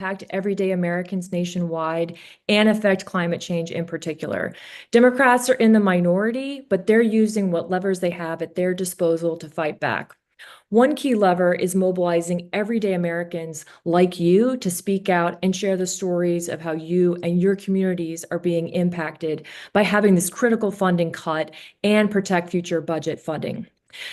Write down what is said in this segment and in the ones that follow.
impact everyday Americans nationwide and affect climate change in particular. Democrats are in the minority, but they're using what levers they have at their disposal to fight back. One key lever is mobilizing everyday Americans like you to speak out and share the stories of how you and your communities are being impacted by having this critical funding cut and protect future budget funding.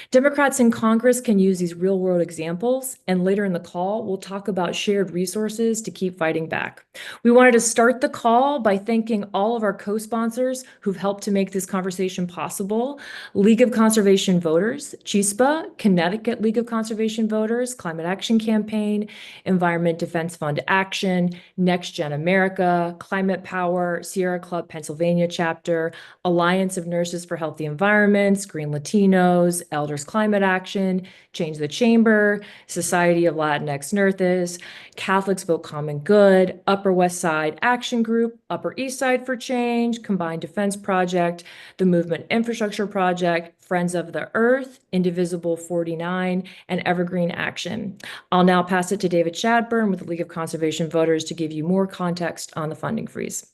Democrats in Congress can use these real world examples, and later in the call, we'll talk about shared resources to keep fighting back. We wanted to start the call by thanking all of our co sponsors who've helped to make this conversation possible: League of Conservation Voters, CHISPA, Connecticut League of Conservation Voters, Climate Action Campaign, Environment Defense Fund Action, Next Gen America, Climate Power, Sierra Club Pennsylvania Chapter, Alliance of Nurses for Healthy Environments, Green Latinos, Elders Climate Action, Change the Chamber, Society of Latinx Nurses, Catholics Vote Common Good, Upper West Side Action Group, Upper East Side for Change, Combined Defense Project, the Movement Infrastructure Project, Friends of the Earth, Indivisible 49, and Evergreen Action. I'll now pass it to David Shadburn with the League of Conservation Voters to give you more context on the funding freeze.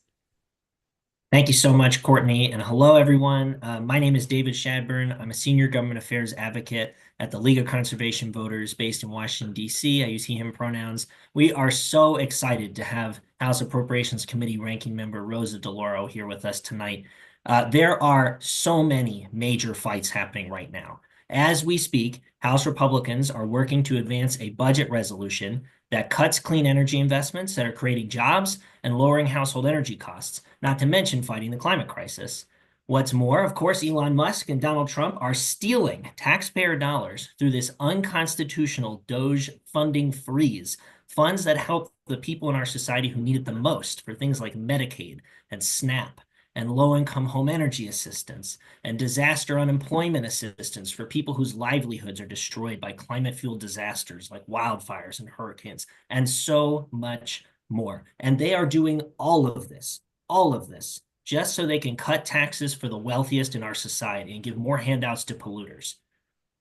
Thank you so much, Courtney, and hello, everyone. My name is David Shadburn. I'm a senior government affairs advocate at the League of Conservation Voters based in Washington, D.C. I use he, him pronouns. We are so excited to have House Appropriations Committee ranking member Rosa DeLauro here with us tonight. There are so many major fights happening right now. As we speak, House Republicans are working to advance a budget resolution that cuts clean energy investments that are creating jobs and lowering household energy costs, not to mention fighting the climate crisis. What's more, of course, Elon Musk and Donald Trump are stealing taxpayer dollars through this unconstitutional DOGE funding freeze, funds that help the people in our society who need it the most for things like Medicaid and SNAP and low-income home energy assistance and disaster unemployment assistance for people whose livelihoods are destroyed by climate-fueled disasters like wildfires and hurricanes, and so much more. And they are doing all of this, just so they can cut taxes for the wealthiest in our society and give more handouts to polluters.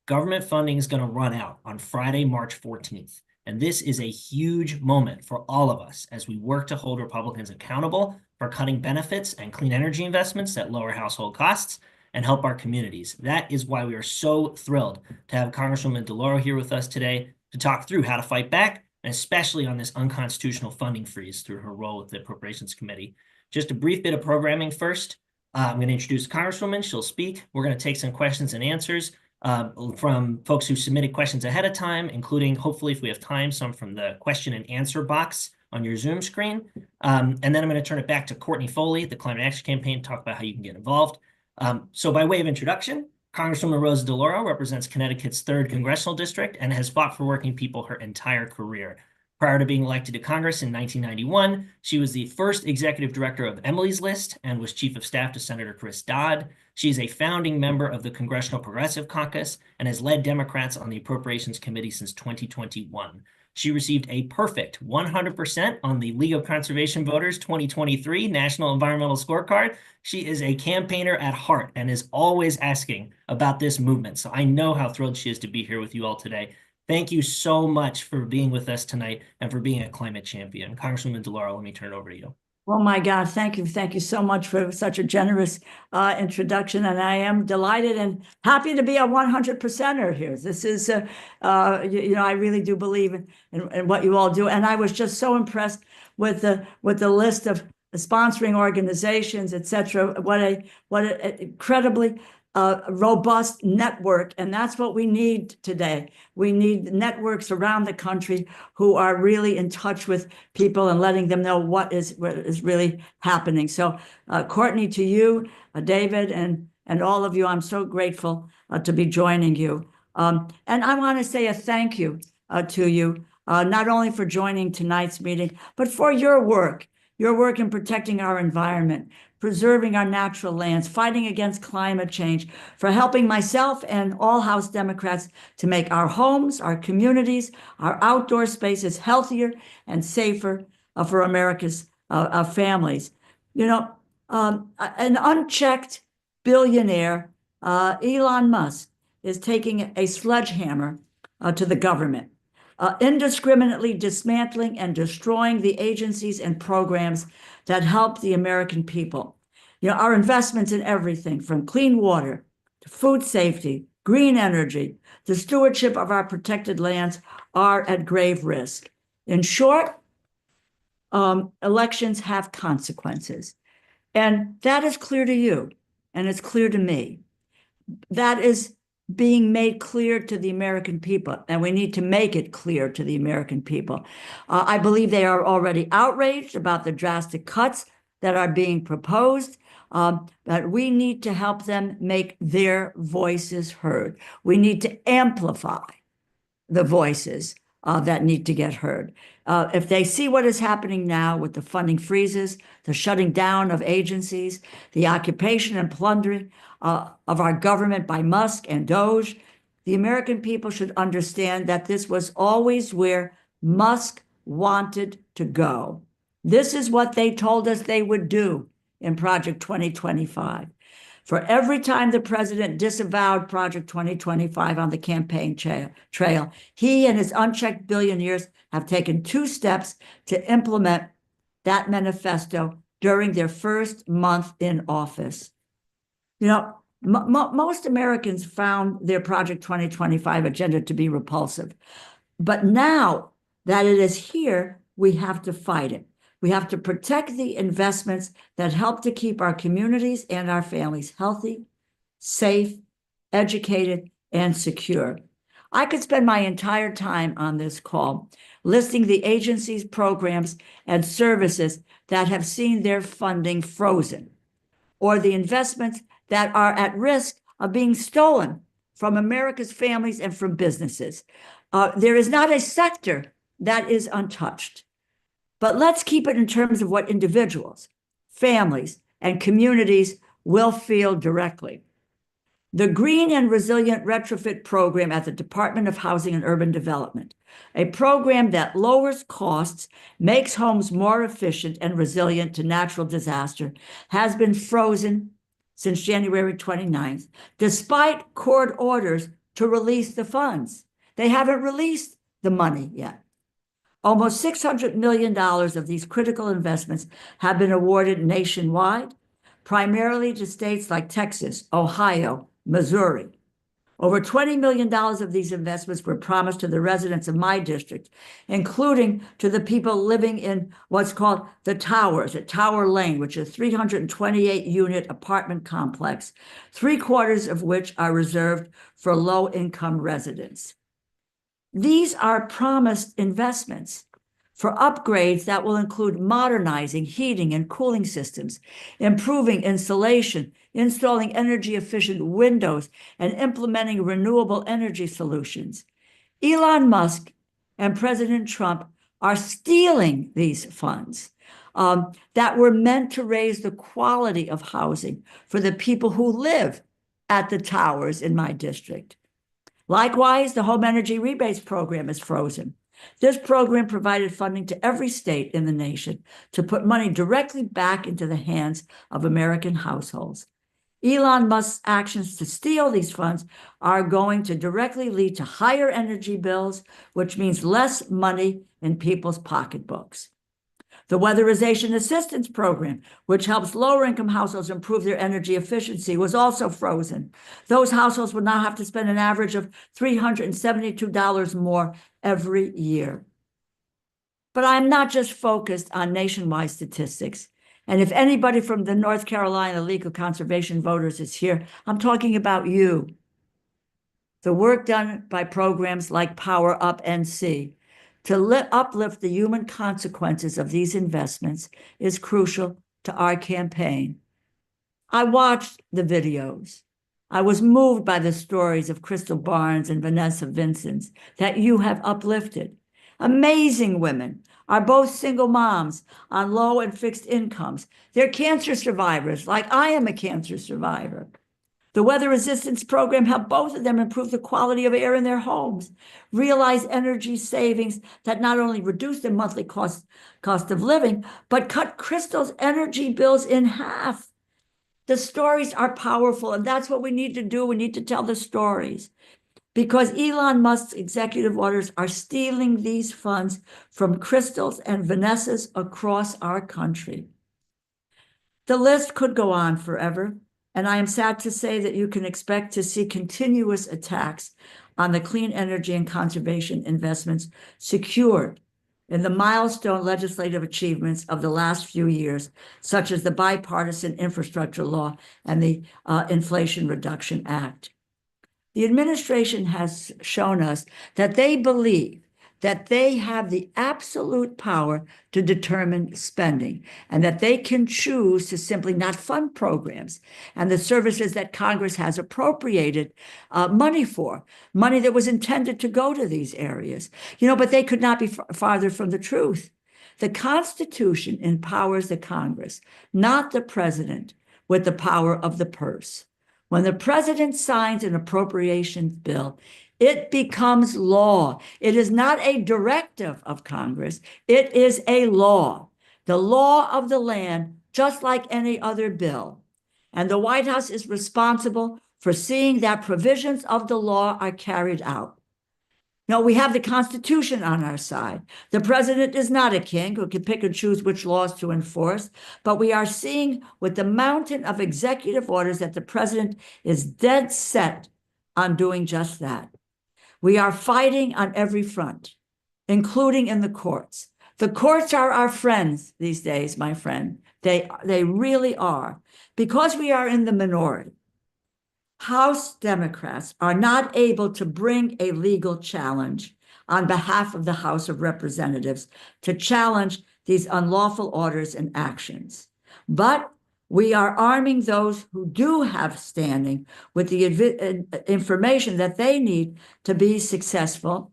Government funding is going to run out on Friday, March 14th. And this is a huge moment for all of us as we work to hold Republicans accountable for cutting benefits and clean energy investments that lower household costs and help our communities. That is why we are so thrilled to have Congresswoman DeLauro here with us today to talk through how to fight back, and especially on this unconstitutional funding freeze through her role with the Appropriations Committee. Just a brief bit of programming first. I'm going to introduce the Congresswoman. She'll speak. We're going to take some questions and answers from folks who submitted questions ahead of time, including, hopefully, if we have time, some from the question and answer box on your Zoom screen. And then I'm going to turn it back to Courtney Foley, the Climate Action Campaign, to talk about how you can get involved. So by way of introduction, Congresswoman Rosa DeLauro represents Connecticut's 3rd Congressional District and has fought for working people her entire career. Prior to being elected to Congress in 1991, she was the first executive director of Emily's List and was chief of staff to Senator Chris Dodd. She is a founding member of the Congressional Progressive Caucus and has led Democrats on the Appropriations Committee since 2021. She received a perfect 100% on the League of Conservation Voters 2023 National Environmental Scorecard. She is a campaigner at heart and is always asking about this movement. So I know how thrilled she is to be here with you all today. Thank you so much for being with us tonight and for being a climate champion. Congresswoman DeLauro, let me turn it over to you. Oh my God, thank you. Thank you so much for such a generous introduction. And I am delighted and happy to be a 100%er here. This is, I really do believe in what you all do. And I was just so impressed with the list of sponsoring organizations, et cetera. What an incredibly robust network. And that's what we need today. We need networks around the country who are really in touch with people and letting them know what is really happening. So Courtney, to you, David, and all of you, I'm so grateful to be joining you. And I want to say a thank you to you, not only for joining tonight's meeting, but for your work in protecting our environment, preserving our natural lands, fighting against climate change, for helping myself and all House Democrats to make our homes, our communities, our outdoor spaces healthier and safer for America's families. You know, an unchecked billionaire, Elon Musk, is taking a sledgehammer to the government. indiscriminately dismantling and destroying the agencies and programs that help the American people. Our investments in everything from clean water to food safety, green energy, the stewardship of our protected lands are at grave risk. In short, elections have consequences. And that is clear to you, and it's clear to me. That is being made clear to the American people, and we need to make it clear to the American people. I believe they are already outraged about the drastic cuts that are being proposed, but we need to help them make their voices heard. We need to amplify the voices that need to get heard. If they see what is happening now with the funding freezes, the shutting down of agencies, the occupation and plundering of our government by Musk and Doge, the American people should understand that this was always where Musk wanted to go. This is what they told us they would do in Project 2025. For every time the president disavowed Project 2025 on the campaign trail, he and his unchecked billionaires have taken 2 steps to implement that manifesto during their first month in office. Most Americans found their Project 2025 agenda to be repulsive. But now that it is here, we have to fight it. We have to protect the investments that help to keep our communities and our families healthy, safe, educated, and secure. I could spend my entire time on this call listing the agencies, programs, and services that have seen their funding frozen, or the investments that are at risk of being stolen from America's families and from businesses. There is not a sector that is untouched. But let's keep it in terms of what individuals, families, and communities will feel directly. The Green and Resilient Retrofit Program at the Department of Housing and Urban Development, a program that lowers costs, makes homes more efficient and resilient to natural disaster, has been frozen since January 29th, despite court orders to release the funds. They haven't released the money yet. Almost $600 million of these critical investments have been awarded nationwide, primarily to states like Texas, Ohio, Missouri. Over $20 million of these investments were promised to the residents of my district, including to the people living in what's called the Towers at Tower Lane, which is a 328-unit apartment complex, 3/4 of which are reserved for low-income residents. These are promised investments for upgrades that will include modernizing heating and cooling systems, improving insulation, installing energy-efficient windows, and implementing renewable energy solutions. Elon Musk and President Trump are stealing these funds that were meant to raise the quality of housing for the people who live at the towers in my district. Likewise, the Home Energy Rebates Program is frozen. This program provided funding to every state in the nation to put money directly back into the hands of American households. Elon Musk's actions to steal these funds are going to directly lead to higher energy bills, which means less money in people's pocketbooks. The Weatherization Assistance Program, which helps lower-income households improve their energy efficiency, was also frozen. Those households would now have to spend an average of $372 more every year. But I'm not just focused on nationwide statistics. And if anybody from the North Carolina Legal Conservation Voters is here, I'm talking about you. The work done by programs like Power Up NC to uplift the human consequences of these investments is crucial to our campaign. I watched the videos. I was moved by the stories of Crystal Barnes and Vanessa Vincent that you have uplifted. Amazing women are both single moms on low and fixed incomes. They're cancer survivors, like I am a cancer survivor. The Weather Resistance Program helped both of them improve the quality of air in their homes, realize energy savings that not only reduce their monthly cost of living, but cut Crystal's energy bills in half. The stories are powerful, and that's what we need to do. We need to tell the stories. because Elon Musk's executive orders are stealing these funds from Crystal's and Vanessa's across our country. The list could go on forever, and I am sad to say that you can expect to see continuous attacks on the clean energy and conservation investments secured in the milestone legislative achievements of the last few years, such as the bipartisan infrastructure law and the Inflation Reduction Act. The administration has shown us that they believe that they have the absolute power to determine spending and that they can choose to simply not fund programs and the services that Congress has appropriated money for, money that was intended to go to these areas. But they could not be farther from the truth. The Constitution empowers the Congress, not the president, with the power of the purse. When the president signs an appropriations bill, it becomes law. It is not a directive of Congress. It is a law, the law of the land, just like any other bill. And the White House is responsible for seeing that provisions of the law are carried out. No, we have the Constitution on our side. The president is not a king who can pick and choose which laws to enforce, but we are seeing with the mountain of executive orders that the president is dead set on doing just that. We are fighting on every front, including in the courts. The courts are our friends these days, my friend. They really are. Because we are in the minority, House Democrats are not able to bring a legal challenge on behalf of the House of Representatives to challenge these unlawful orders and actions. But we are arming those who do have standing with the information that they need to be successful.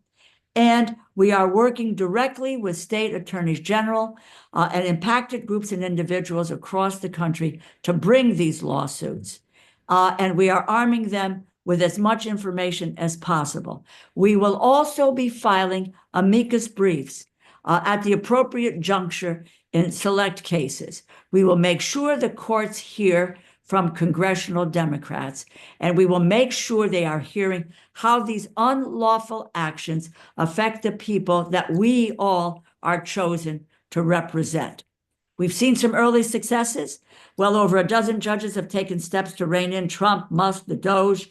And we are working directly with state attorneys general and impacted groups and individuals across the country to bring these lawsuits. And we are arming them with as much information as possible. We will also be filing amicus briefs at the appropriate juncture in select cases. We will make sure the courts hear from congressional Democrats, and we will make sure they are hearing how these unlawful actions affect the people that we all are chosen to represent. We've seen some early successes. Well over a dozen judges have taken steps to rein in Trump, Musk, the Doge,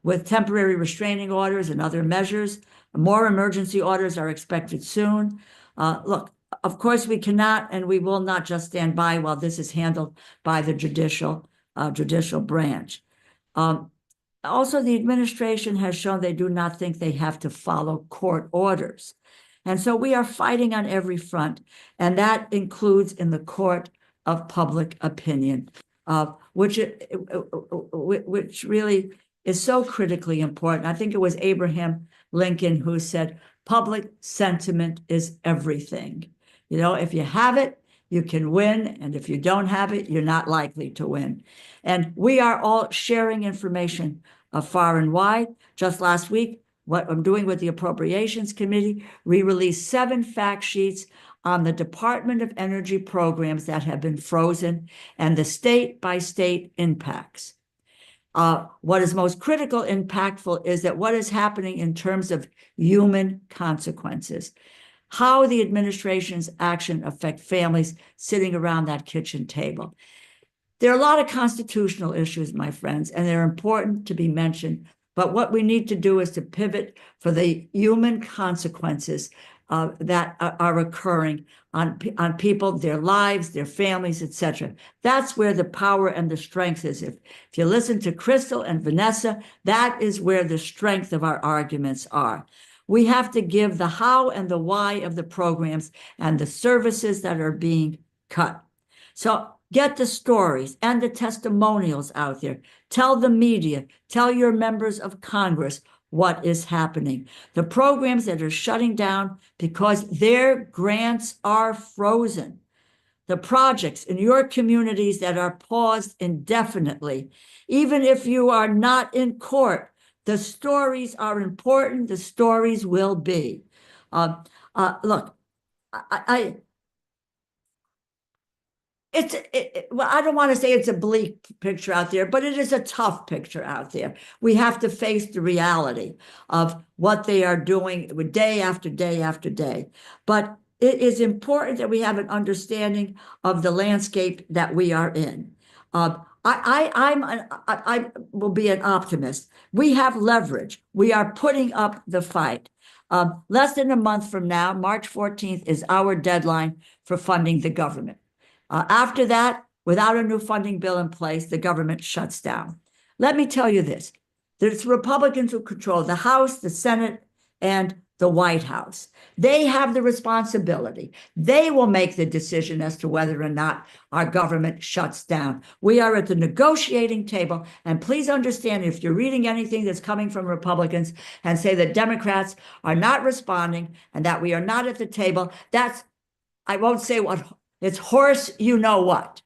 with temporary restraining orders and other measures. More emergency orders are expected soon. Look, of course, we cannot and we will not just stand by while this is handled by the judicial branch. Also, the administration has shown they do not think they have to follow court orders. And so we are fighting on every front, and that includes in the court of public opinion, which really is so critically important. I think it was Abraham Lincoln who said, public sentiment is everything. If you have it, you can win, and if you don't have it, you're not likely to win. And we are all sharing information far and wide. Just last week, what I'm doing with the Appropriations Committee, we released 7 fact sheets on the Department of Energy programs that have been frozen and the state-by-state impacts. What is most critical, impactful, is that what is happening in terms of human consequences, how the administration's action affect families sitting around that kitchen table. There are a lot of constitutional issues, my friends, and they're important to be mentioned. But what we need to do is to pivot for the human consequences that are occurring on people, their lives, their families, etc. That's where the power and the strength is. If you listen to Crystal and Vanessa, that is where the strength of our arguments are. We have to give the how and the why of the programs and the services that are being cut. So get the stories and the testimonials out there. Tell the media, tell your members of Congress what is happening. The programs that are shutting down because their grants are frozen. The projects in your communities that are paused indefinitely. Even if you are not in court, the stories are important. The stories will be. Look, well, I don't want to say it's a bleak picture out there, but it is a tough picture out there. We have to face the reality of what they are doing with day after day after day. But it is important that we have an understanding of the landscape that we are in. I will be an optimist. We have leverage. We are putting up the fight. Less than a month from now, March 14th, is our deadline for funding the government. After that, without a new funding bill in place, the government shuts down. Let me tell you this. There's Republicans who control the House, the Senate, and the White House. They have the responsibility. They will make the decision as to whether or not our government shuts down. We are at the negotiating table, and please understand, if you're reading anything that's coming from Republicans and say that Democrats are not responding and that we are not at the table, that's, I won't say what, it's horse, you know what.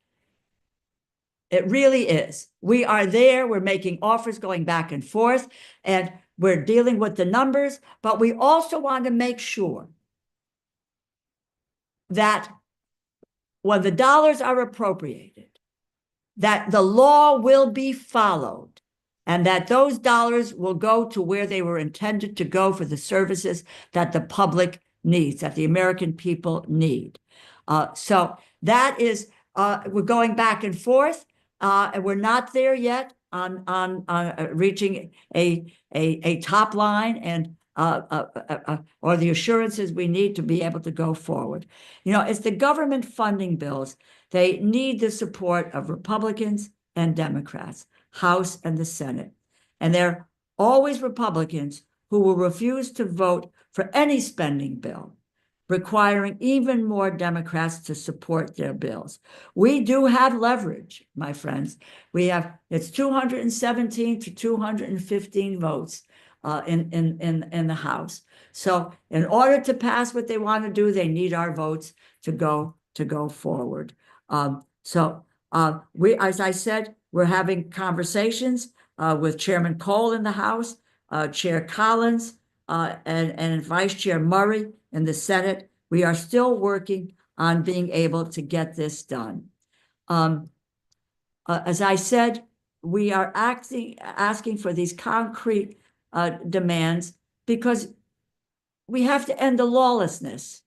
It really is. We are there. We're making offers going back and forth, and we're dealing with the numbers, but we also want to make sure that when the dollars are appropriated, that the law will be followed and that those dollars will go to where they were intended to go for the services that the public needs, that the American people need. So that is, we're going back and forth, and we're not there yet on reaching a top line and or the assurances we need to be able to go forward. You know, it's the government funding bills. They need the support of Republicans and Democrats, House and the Senate. And they're always Republicans who will refuse to vote for any spending bill, requiring even more Democrats to support their bills. We do have leverage, my friends. We have, it's 217 to 215 votes in the House. So in order to pass what they want to do, they need our votes to go forward. We, as I said, we're having conversations with Chairman Cole in the House, Chair Collins, and Vice Chair Murray in the Senate. We are still working on being able to get this done. As I said, we are asking for these concrete demands because we have to end the lawlessness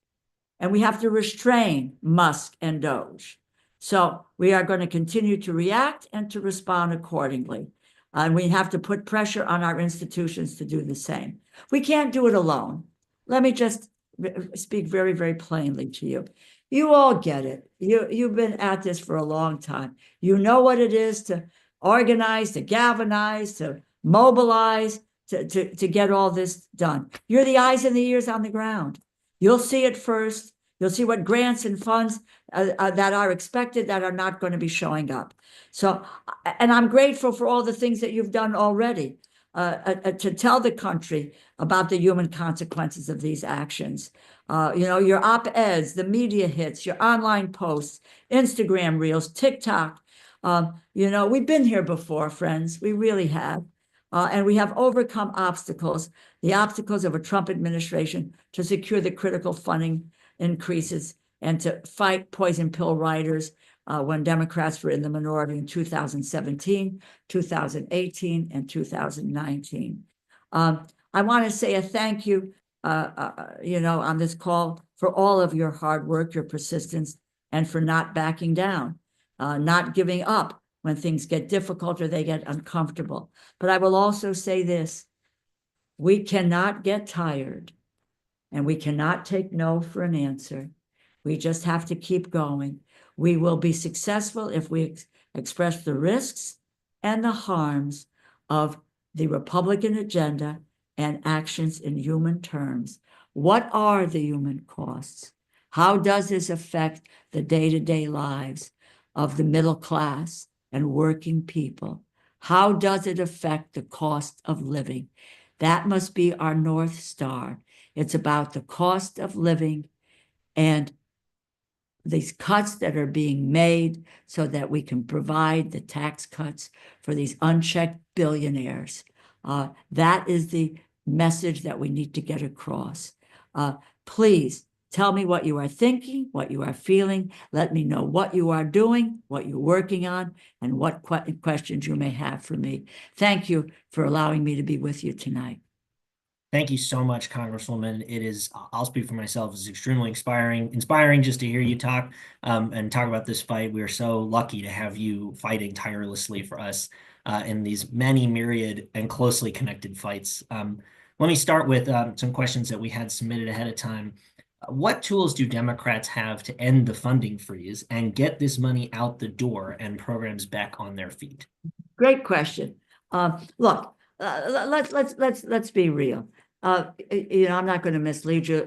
and we have to restrain Musk and Doge. So we are going to continue to react and to respond accordingly. And we have to put pressure on our institutions to do the same. We can't do it alone. Let me just speak very, very plainly to you. You all get it. You've been at this for a long time. You know what it is to organize, to galvanize, to mobilize, to get all this done. You're the eyes and the ears on the ground. You'll see it first. You'll see what grants and funds that are expected that are not going to be showing up. So, and I'm grateful for all the things that you've done already to tell the country about the human consequences of these actions. You know, your op-eds, the media hits, your online posts, Instagram reels, TikTok. You know, we've been here before, friends. We really have. And we have overcome obstacles, the obstacles of a Trump administration to secure the critical funding increases and to fight poison pill writers when Democrats were in the minority in 2017, 2018, and 2019. I want to say a thank you, you know, on this call for all of your hard work, your persistence, and for not backing down, not giving up when things get difficult or they get uncomfortable. But I will also say this, we cannot get tired and we cannot take no for an answer. We just have to keep going. We will be successful if we express the risks and the harms of the Republican agenda and actions in human terms. What are the human costs? How does this affect the day-to-day lives of the middle class and working people? How does it affect the cost of living? That must be our North Star. It's about the cost of living and these cuts that are being made so that we can provide the tax cuts for these unchecked billionaires. That is the message that we need to get across. Please Tell me what you are thinking, what you are feeling. Let me know what you are doing, what you're working on, and what questions you may have for me. Thank you for allowing me to be with you tonight. Thank you so much, Congresswoman. It is, I'll speak for myself, it's extremely inspiring just to hear you talk and talk about this fight. We are so lucky to have you fighting tirelessly for us in these many myriad and closely connected fights. Let me start with some questions that we had submitted ahead of time. What tools do Democrats have to end the funding freeze and get this money out the door and programs back on their feet? Great question. Look, let's be real. I'm not going to mislead you.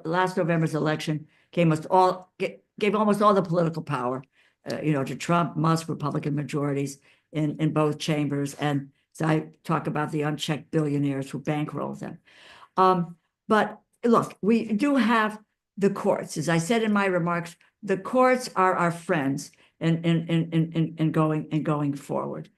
Last November's election gave almost all the political power, to Trump, Musk, Republican majorities in both chambers. And so I talk about the unchecked billionaires who bankroll them. But look, we do have the courts. As I said in my remarks, the courts are our friends in going forward.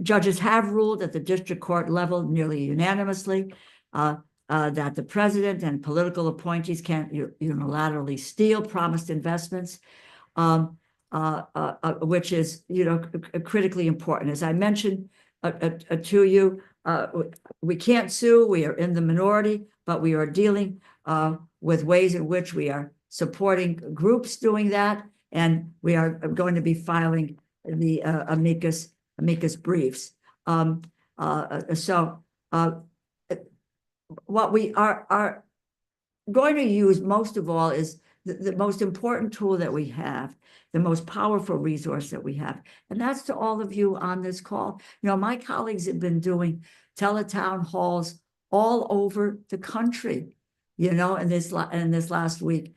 Judges have ruled at the district court level nearly unanimously that the president and political appointees can't unilaterally steal promised investments, which is critically important. As I mentioned to you, we can't sue. We are in the minority, but we are dealing with ways in which we are supporting groups doing that, and we are going to be filing the amicus briefs. What we are going to use most of all is the most important tool that we have, the most powerful resource that we have. And that's to all of you on this call. My colleagues have been doing teletown halls all over the country, in this last week.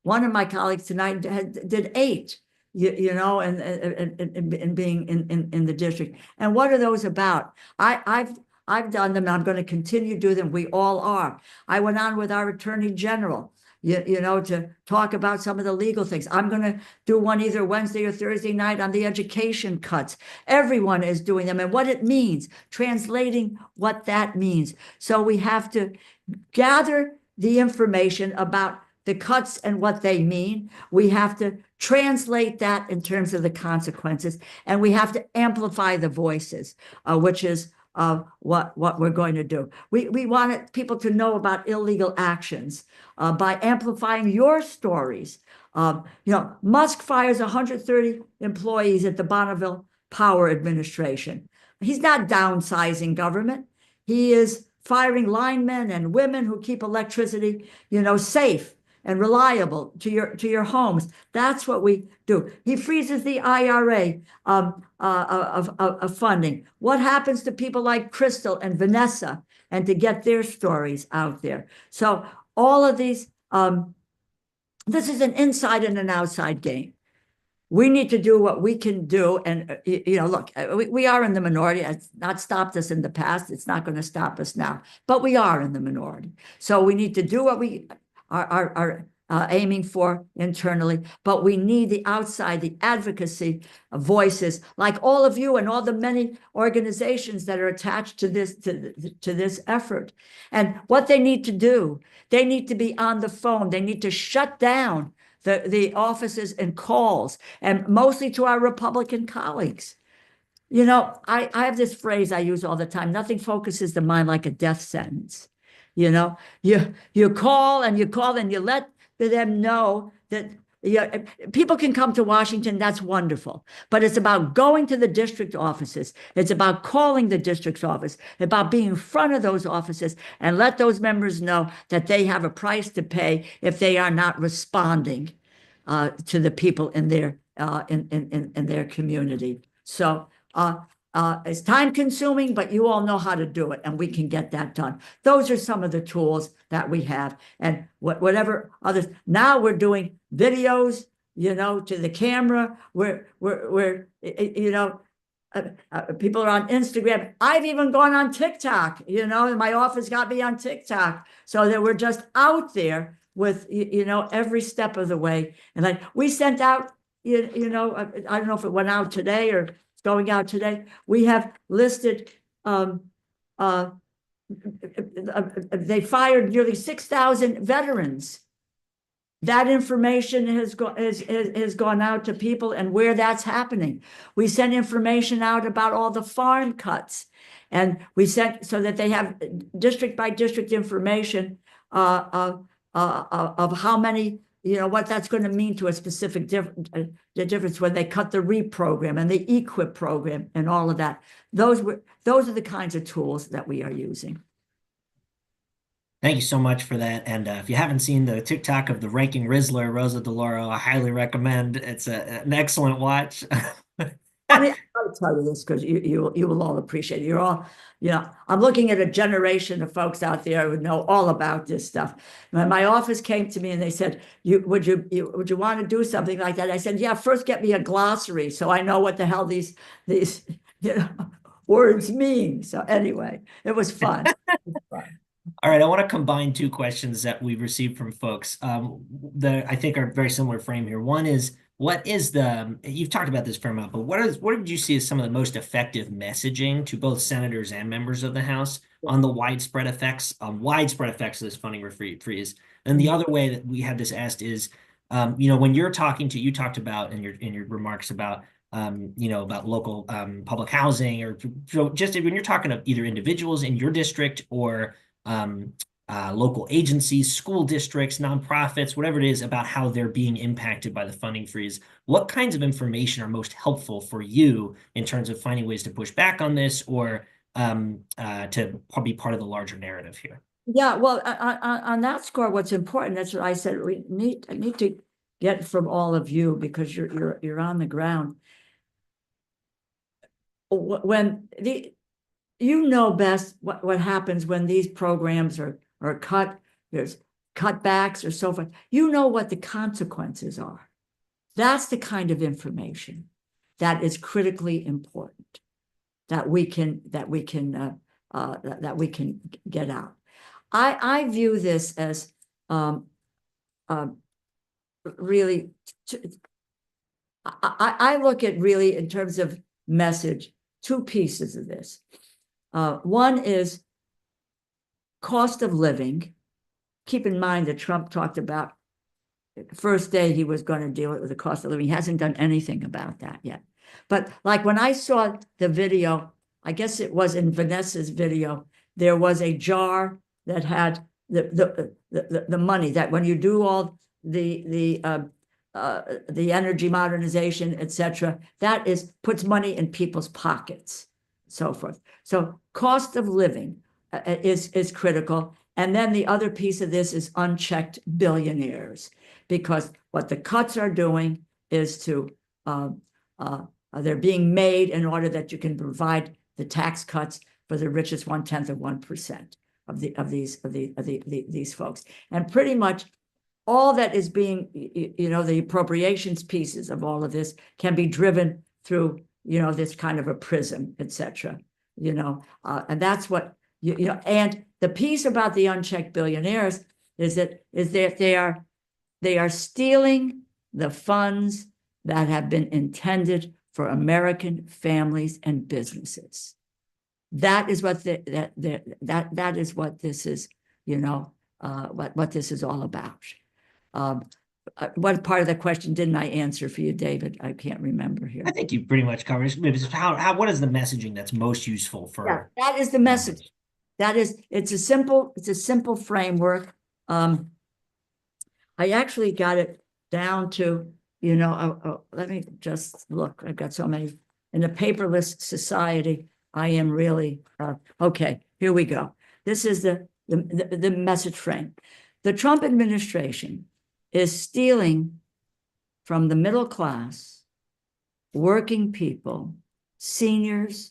One of my colleagues tonight did 8, and being in the district. And what are those about? I've done them, and I'm going to continue to do them. We all are. I went on with our Attorney General, to talk about some of the legal things. I'm going to do one either Wednesday or Thursday night on the education cuts. Everyone is doing them and what it means, translating what that means. So we have to gather the information about the cuts and what they mean. We have to translate that in terms of the consequences, and we have to amplify the voices, which is what we're going to do. We wanted people to know about illegal actions by amplifying your stories. Musk fires 130 employees at the Bonneville Power Administration. He's not downsizing government. He is firing linemen and women who keep electricity, safe and reliable to your homes. That's what we do. He freezes the IRA of funding. What happens to people like Crystal and Vanessa, and to get their stories out there? So all of these, this is an inside and an outside game. We need to do what we can do. And, look, we are in the minority. It's not stopped us in the past. It's not going to stop us now, but we are in the minority. So we need to do what we are aiming for internally, but we need the outside, the advocacy voices like all of you and all the many organizations that are attached to this effort. And what they need to do, they need to be on the phone. They need to shut down the offices and calls, and mostly to our Republican colleagues. I have this phrase I use all the time: nothing focuses the mind like a death sentence. You call and you let them know that people can come to Washington. That's wonderful. But it's about going to the district offices. It's about calling the district's office, about being in front of those offices and let those members know that they have a price to pay if they are not responding to the people in their community. So it's time consuming, but you all know how to do it, and we can get that done. Those are some of the tools that we have, and whatever others. Now we're doing videos, to the camera. We're people are on Instagram. I've even gone on TikTok, my office got me on TikTok, so that we're just out there with, every step of the way. And like we sent out, I don't know if it went out today or it's going out today. We have listed they fired nearly 6,000 veterans. That information has gone out to people and where that's happening. We sent information out about all the farm cuts, and we sent so that they have district by district information of how many, what that's going to mean to a specific the difference when they cut the REAP program and the EQIP program and all of that. Those are the kinds of tools that we are using. Thank you so much for that. And if you haven't seen the TikTok of the ranking Rizzler, Rosa DeLauro, I highly recommend. It's an excellent watch. I mean, I'll tell you this because you will all appreciate it. You're all, I'm looking at a generation of folks out there who know all about this stuff. When my office came to me and they said, would you want to do something like that? I said, yeah, first get me a glossary so I know what the hell these words mean. So anyway, it was fun. All right, I want to combine two questions that we've received from folks that I think are very similar frame here. One is, you've talked about this for a moment, but what did you see as some of the most effective messaging to both senators and members of the House on the widespread effects of this funding freeze? And the other way that we had this asked is, when you talked about in your remarks about about local public housing, or so just when you're talking to either individuals in your district or local agencies, school districts, nonprofits, whatever it is, about how they're being impacted by the funding freeze. What kinds of information are most helpful for you in terms of finding ways to push back on this or to be part of the larger narrative here? Yeah, well, on that score, what's important, that's what I said, I need to get from all of you because you're on the ground. When you know best what happens when these programs are cut, there's cutbacks or so forth. You know what the consequences are. That's the kind of information that is critically important that we can get out. I view this as really. I look at really in terms of message, two pieces of this. One is cost of living. Keep in mind that Trump talked about the first day he was going to deal with the cost of living. He hasn't done anything about that yet. But like when I saw the video, I guess it was in Vanessa's video, there was a jar that had the money that when you do all the energy modernization, etc., that puts money in people's pockets, so forth. So cost of living is critical. And then the other piece of this is unchecked billionaires, because what the cuts are doing is they're being made in order that you can provide the tax cuts for the richest 1/10 of 1% of these folks. And pretty much all that is being, the appropriations pieces of all of this can be driven through, this kind of a prism, etc. And that's what, and the piece about the unchecked billionaires is that they are stealing the funds that have been intended for American families and businesses. That is what that is what this is, what this is all about. What part of the question didn't I answer for you, David? I can't remember here. I think you pretty much covered it. What is the messaging that's most useful for? Yeah, that is the message. It's a simple framework. I actually got it down to, let me just look. I've got so many. In a paperless society, I am really, okay, here we go. This is the message frame. The Trump administration is stealing from the middle class, working people, seniors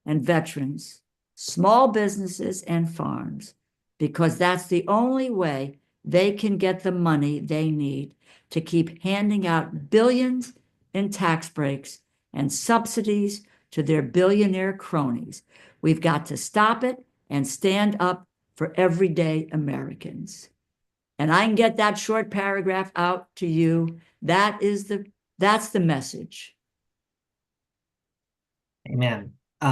and veterans, small businesses and farms, because that's the only way they can get the money they need to keep handing out billions in tax breaks and subsidies to their billionaire cronies. We've got to stop it and stand up for everyday Americans. And I can get that short paragraph out to you. That's the message. Amen.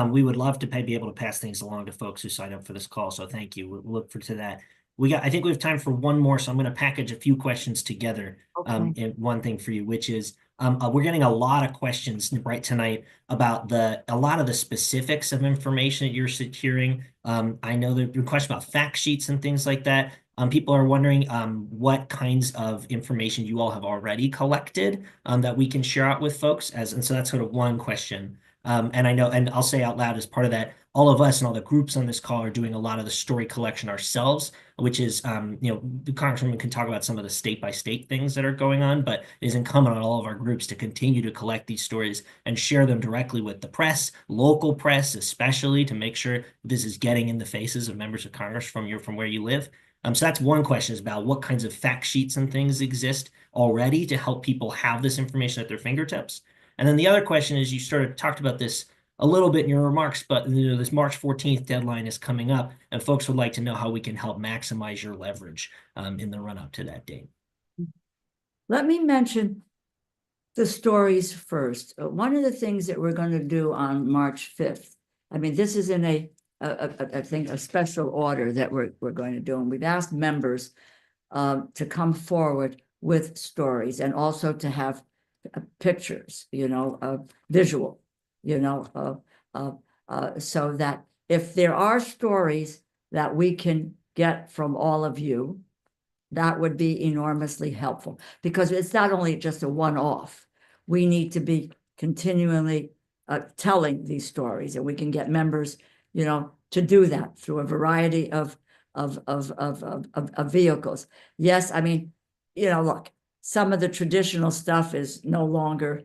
we would love to be able to pass things along to folks who sign up for this call. So thank you. We'll look to that. I think we have time for one more. So I'm going to package a few questions together. Okay. And one thing for you, which is we're getting a lot of questions right tonight about a lot of the specifics of information that you're securing. I know there's been questions about fact sheets and things like that. People are wondering what kinds of information you all have already collected that we can share out with folks. And so that's sort of one question. And I know, and I'll say out loud as part of that, all of us and all the groups on this call are doing a lot of the story collection ourselves, which is, the Congresswoman can talk about some of the state-by-state things that are going on, but it is incumbent on all of our groups to continue to collect these stories and share them directly with the press, local press especially, to make sure this is getting in the faces of members of Congress from where you live. So that's one question, is about what kinds of fact sheets and things exist already to help people have this information at their fingertips. And then the other question is, you sort of talked about this a little bit in your remarks, but this March 14th deadline is coming up, and folks would like to know how we can help maximize your leverage in the run-up to that date. Let me mention the stories first. One of the things that we're going to do on March 5th, I mean, this is in I think a special order that we're going to do, and we've asked members to come forward with stories and also to have pictures, visual, so that if there are stories that we can get from all of you, that would be enormously helpful, because it's not only just a one-off. We need to be continually telling these stories, and we can get members, to do that through a variety of vehicles. Yes, I mean, look, some of the traditional stuff is no longer,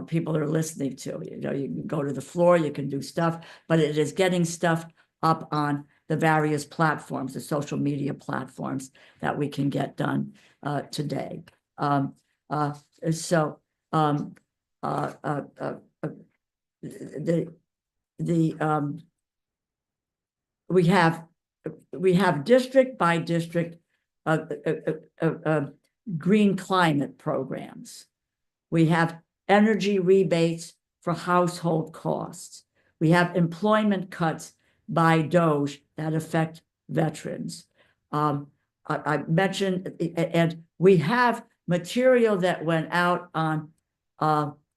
people are listening to. You can go to the floor, you can do stuff, but it is getting stuff up on the various platforms, the social media platforms, that we can get done today. We have district by district green climate programs. We have energy rebates for household costs. We have employment cuts by DOGE that affect veterans. I mentioned, and we have material that went out on,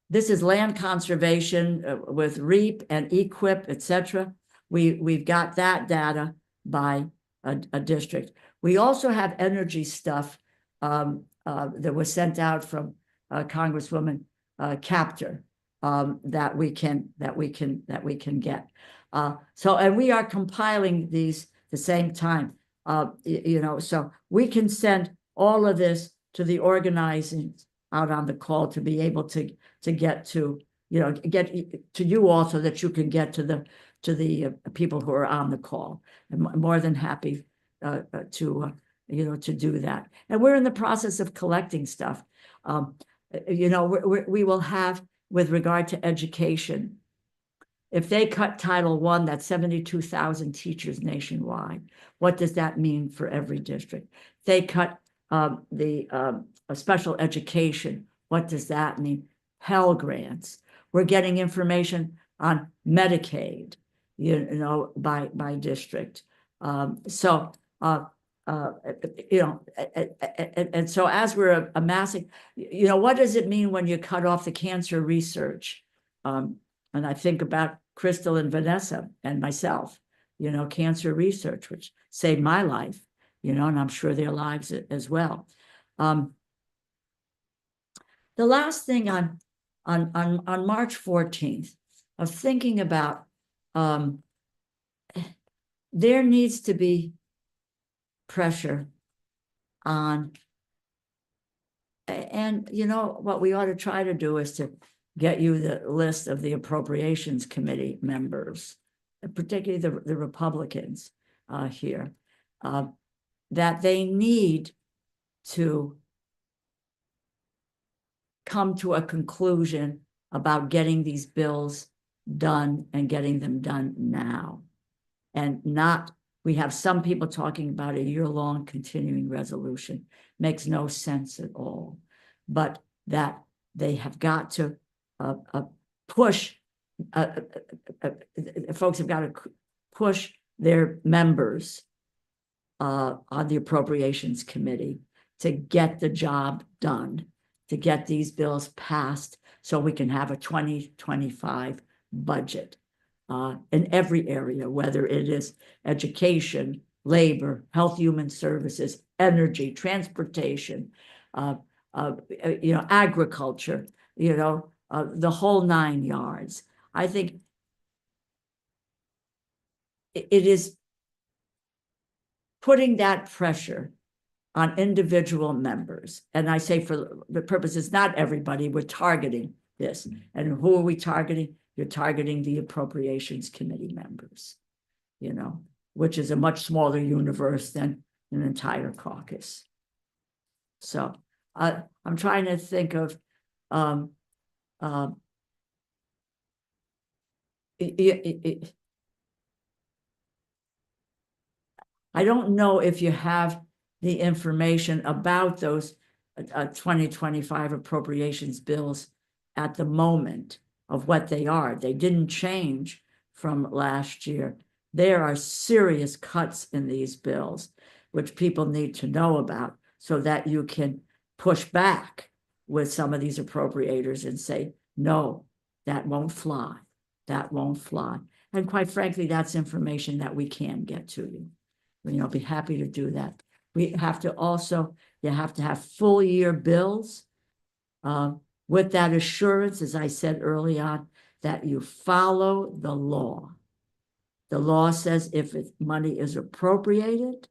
this is land conservation with REAP and EQIP, etc. We've got that data by a district. We also have energy stuff that was sent out from Congresswoman Capter that we can get. And we are compiling these the same time. So we can send all of this to the organizing out on the call to be able to get to, get to you all, so that you can get to the people who are on the call. I'm more than happy to do that. And we're in the process of collecting stuff. We will have, with regard to education, if they cut Title I, that's 72,000 teachers nationwide. What does that mean for every district? If they cut special education, what does that mean? Pell Grants. We're getting information on Medicaid, by district. And so as we're amassing, what does it mean when you cut off the cancer research? And I think about Crystal and Vanessa and myself, cancer research, which saved my life, and I'm sure their lives as well. The last thing on March 14th, of thinking about, there needs to be pressure on, and what we ought to try to do is to get you the list of the Appropriations Committee members, particularly the Republicans here, that they need to come to a conclusion about getting these bills done and getting them done now. And not, we have some people talking about a year-long continuing resolution. Makes no sense at all. But that they have got to push folks have got to push their members on the Appropriations Committee to get the job done, to get these bills passed so we can have a 2025 budget in every area, whether it is education, labor, health, human services, energy, transportation, agriculture, the whole 9 yards. I think it is putting that pressure on individual members. And I say for the purposes, not everybody, we're targeting this. And who are we targeting? You're targeting the Appropriations Committee members, which is a much smaller universe than an entire caucus. So I'm trying to think of I don't know if you have the information about those 2025 appropriations bills at the moment of what they are. They didn't change from last year. There are serious cuts in these bills, which people need to know about so that you can push back with some of these appropriators and say, no, that won't fly. That won't fly. And quite frankly, that's information that we can get to you. Be happy to do that. We have to also, you have to have full year bills with that assurance, as I said early on, that you follow the law. The law says if money is appropriated,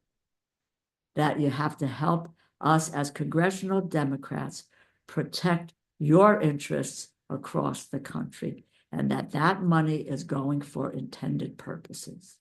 that you have to help us as congressional Democrats protect your interests across the country, and that money is going for intended purposes.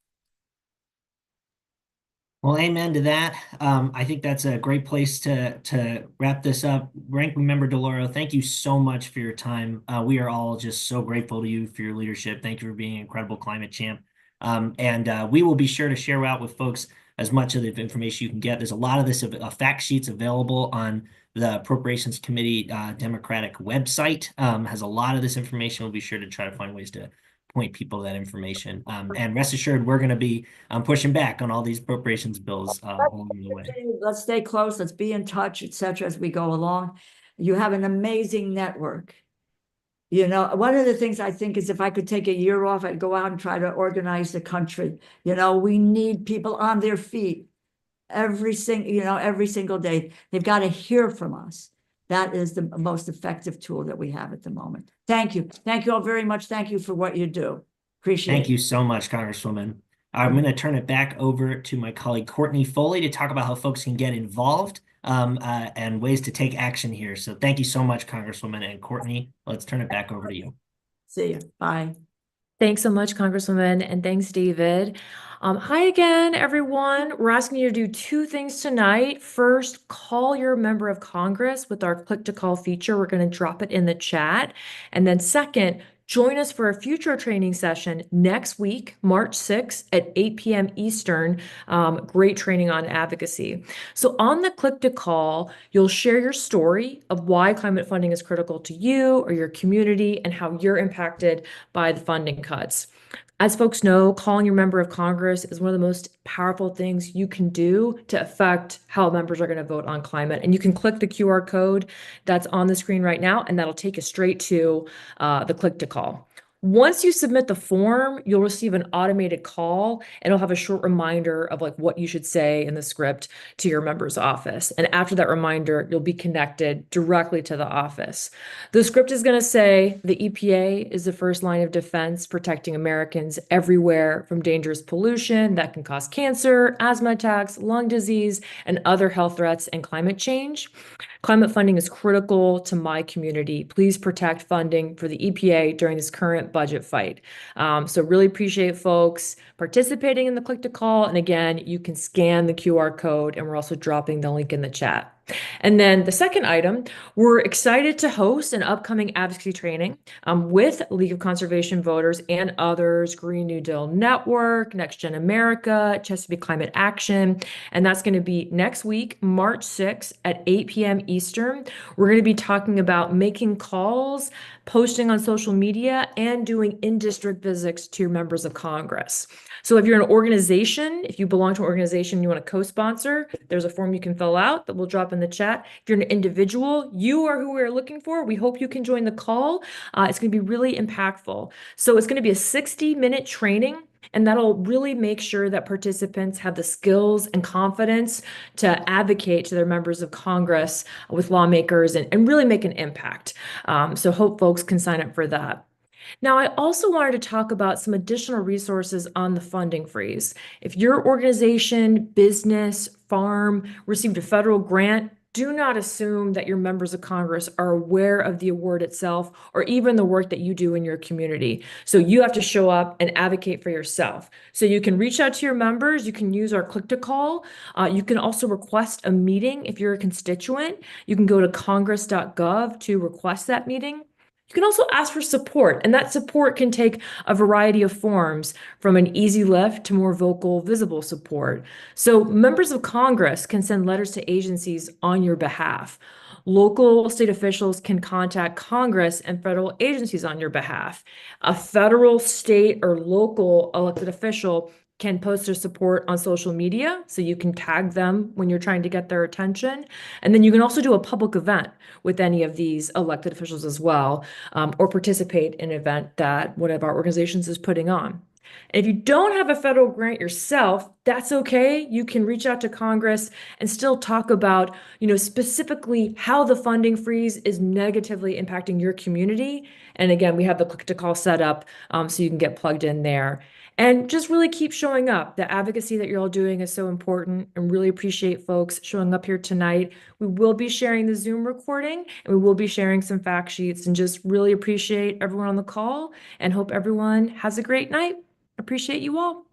Well, amen to that. I think that's a great place to wrap this up. Ranking Member DeLauro, thank you so much for your time. We are all just so grateful to you for your leadership. Thank you for being an incredible climate champ. And we will be sure to share out with folks as much of the information you can get. There's a lot of this fact sheets available on the Appropriations Committee Democratic website. Has a lot of this information. We'll be sure to try to find ways to point people to that information. And rest assured, we're going to be pushing back on all these appropriations bills along the way. Let's stay close. Let's be in touch, etc. as we go along. You have an amazing network. One of the things I think is if I could take a year off, I'd go out and try to organize the country. We need people on their feet every single day. They've got to hear from us. That is the most effective tool that we have at the moment. Thank you. Thank you all very much. Thank you for what you do. Appreciate it. Thank you so much, Congresswoman. I'm going to turn it back over to my colleague Courtney Foley to talk about how folks can get involved and ways to take action here. So thank you so much, Congresswoman. And Courtney, let's turn it back over to you. See you. Bye. Thanks so much, Congresswoman, and thanks, David. Hi again, everyone. We're asking you to do 2 things tonight. First, call your member of Congress with our click to call feature. We're going to drop it in the chat. And then second, join us for a future training session next week, March 6th at 8 p.m. Eastern. Great training on advocacy. So on the click to call, you'll share your story of why climate funding is critical to you or your community and how you're impacted by the funding cuts. As folks know, calling your member of Congress is one of the most powerful things you can do to affect how members are going to vote on climate. And you can click the QR code that's on the screen right now, and that'll take you straight to the click to call. Once you submit the form, you'll receive an automated call, and it'll have a short reminder of what you should say in the script to your member's office. And after that reminder, you'll be connected directly to the office. The script is going to say the EPA is the first line of defense protecting Americans everywhere from dangerous pollution that can cause cancer, asthma attacks, lung disease, and other health threats and climate change. Climate funding is critical to my community. Please protect funding for the EPA during this current budget fight. So really appreciate folks participating in the click to call. And again, you can scan the QR code, and we're also dropping the link in the chat. And then the second item, we're excited to host an upcoming advocacy training with League of Conservation Voters and others, Green New Deal Network, Next Gen America, Chesapeake Climate Action. And that's going to be next week, March 6th at 8 p.m. Eastern. We're going to be talking about making calls, posting on social media, and doing in-district visits to your members of Congress. So if you're an organization, if you belong to an organization you want to co-sponsor, there's a form you can fill out that we'll drop in the chat. If you're an individual, you are who we're looking for. We hope you can join the call. It's going to be really impactful. So it's going to be a 60-minute training, and that'll really make sure that participants have the skills and confidence to advocate to their members of Congress with lawmakers and really make an impact. So hope folks can sign up for that. Now, I also wanted to talk about some additional resources on the funding freeze. If your organization, business, farm received a federal grant, do not assume that your members of Congress are aware of the award itself or even the work that you do in your community. So you have to show up and advocate for yourself. So you can reach out to your members. You can use our click to call. You can also request a meeting if you're a constituent. You can go to congress.gov to request that meeting. You can also ask for support, and that support can take a variety of forms, from an easy lift to more vocal, visible support. So members of Congress can send letters to agencies on your behalf. Local state officials can contact Congress and federal agencies on your behalf. A federal, state, or local elected official can post their support on social media, so you can tag them when you're trying to get their attention. And then you can also do a public event with any of these elected officials as well, or participate in an event that one of our organizations is putting on. And if you don't have a federal grant yourself, that's okay. You can reach out to Congress and still talk about, specifically how the funding freeze is negatively impacting your community. And again, we have the click to call set up, so you can get plugged in there. And just really keep showing up. The advocacy that you're all doing is so important, and really appreciate folks showing up here tonight. We will be sharing the Zoom recording, and we will be sharing some fact sheets, and just really appreciate everyone on the call and hope everyone has a great night. Appreciate you all.